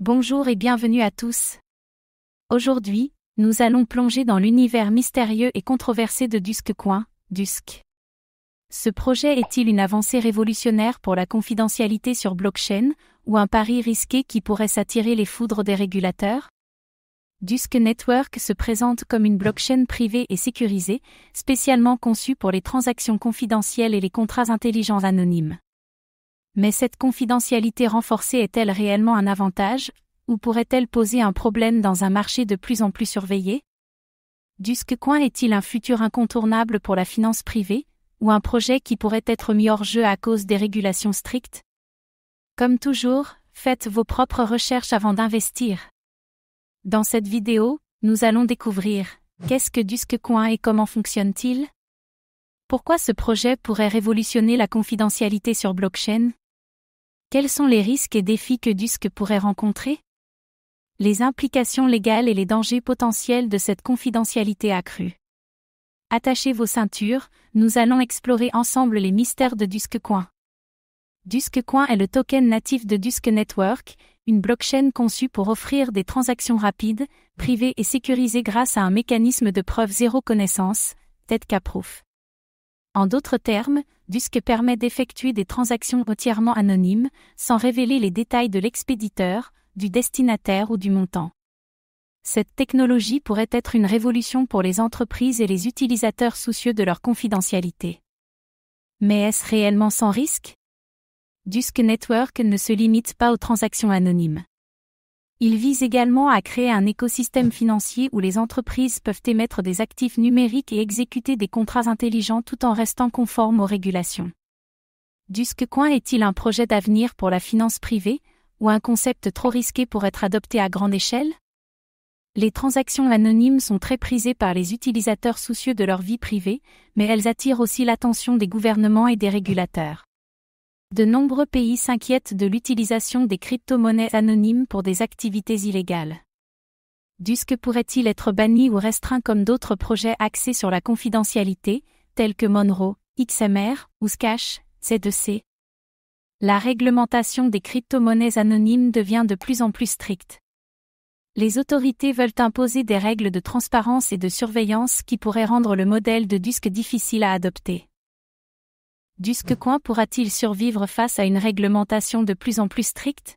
Bonjour et bienvenue à tous. Aujourd'hui, nous allons plonger dans l'univers mystérieux et controversé de Dusquecoin, Dusque. Ce projet est-il une avancée révolutionnaire pour la confidentialité sur blockchain, ou un pari risqué qui pourrait s'attirer les foudres des régulateurs? Dusque Network se présente comme une blockchain privée et sécurisée, spécialement conçue pour les transactions confidentielles et les contrats intelligents anonymes. Mais cette confidentialité renforcée est-elle réellement un avantage, ou pourrait-elle poser un problème dans un marché de plus en plus surveillé? Dusquecoin est-il un futur incontournable pour la finance privée, ou un projet qui pourrait être mis hors jeu à cause des régulations strictes? Comme toujours, faites vos propres recherches avant d'investir. Dans cette vidéo, nous allons découvrir qu'est-ce que Dusquecoin et comment fonctionne-t-il? Pourquoi ce projet pourrait révolutionner la confidentialité sur blockchain? Quels sont les risques et défis que Dusque pourrait rencontrer? Les implications légales et les dangers potentiels de cette confidentialité accrue. Attachez vos ceintures, nous allons explorer ensemble les mystères de Dusquecoin. Dusquecoin est le token natif de Dusque Network, une blockchain conçue pour offrir des transactions rapides, privées et sécurisées grâce à un mécanisme de preuve zéro connaissance, TZK-Proof. En d'autres termes, Dusque permet d'effectuer des transactions entièrement anonymes, sans révéler les détails de l'expéditeur, du destinataire ou du montant. Cette technologie pourrait être une révolution pour les entreprises et les utilisateurs soucieux de leur confidentialité. Mais est-ce réellement sans risque? Dusque Network ne se limite pas aux transactions anonymes. Il vise également à créer un écosystème financier où les entreprises peuvent émettre des actifs numériques et exécuter des contrats intelligents tout en restant conformes aux régulations. Dusquecoin est-il un projet d'avenir pour la finance privée, ou un concept trop risqué pour être adopté à grande échelle? Les transactions anonymes sont très prisées par les utilisateurs soucieux de leur vie privée, mais elles attirent aussi l'attention des gouvernements et des régulateurs. De nombreux pays s'inquiètent de l'utilisation des crypto-monnaies anonymes pour des activités illégales. Dusque pourrait-il être banni ou restreint comme d'autres projets axés sur la confidentialité, tels que Monero, XMR, ou Zcash, Z2C? La réglementation des crypto-monnaies anonymes devient de plus en plus stricte. Les autorités veulent imposer des règles de transparence et de surveillance qui pourraient rendre le modèle de Dusque difficile à adopter. Dusquecoin pourra-t-il survivre face à une réglementation de plus en plus stricte?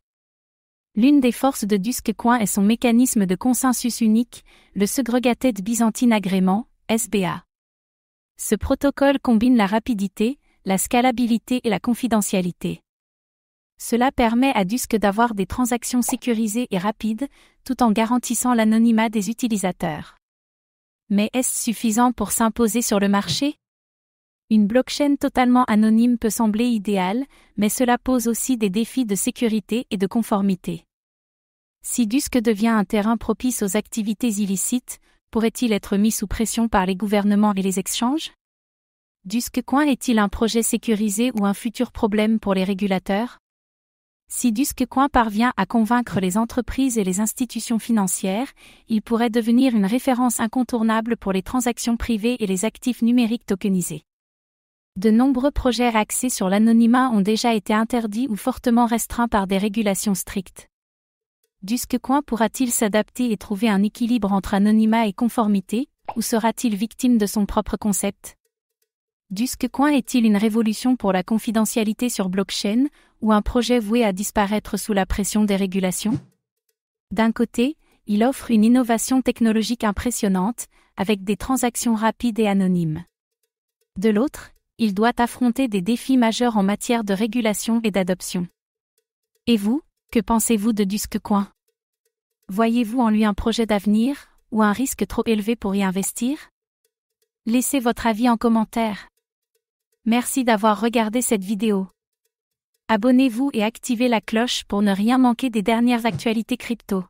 L'une des forces de Dusquecoin est son mécanisme de consensus unique, le Segregated Byzantine Agreement, SBA. Ce protocole combine la rapidité, la scalabilité et la confidentialité. Cela permet à Dusque d'avoir des transactions sécurisées et rapides, tout en garantissant l'anonymat des utilisateurs. Mais est-ce suffisant pour s'imposer sur le marché? Une blockchain totalement anonyme peut sembler idéale, mais cela pose aussi des défis de sécurité et de conformité. Si Dusque devient un terrain propice aux activités illicites, pourrait-il être mis sous pression par les gouvernements et les exchanges? Dusquecoin est-il un projet sécurisé ou un futur problème pour les régulateurs? Si Dusquecoin parvient à convaincre les entreprises et les institutions financières, il pourrait devenir une référence incontournable pour les transactions privées et les actifs numériques tokenisés. De nombreux projets axés sur l'anonymat ont déjà été interdits ou fortement restreints par des régulations strictes. Dusquecoin pourra-t-il s'adapter et trouver un équilibre entre anonymat et conformité, ou sera-t-il victime de son propre concept? Dusquecoin est-il une révolution pour la confidentialité sur blockchain, ou un projet voué à disparaître sous la pression des régulations? D'un côté, il offre une innovation technologique impressionnante, avec des transactions rapides et anonymes. De l'autre, il doit affronter des défis majeurs en matière de régulation et d'adoption. Et vous, que pensez-vous de Dusquecoin? Voyez-vous en lui un projet d'avenir, ou un risque trop élevé pour y investir? Laissez votre avis en commentaire. Merci d'avoir regardé cette vidéo. Abonnez-vous et activez la cloche pour ne rien manquer des dernières actualités crypto.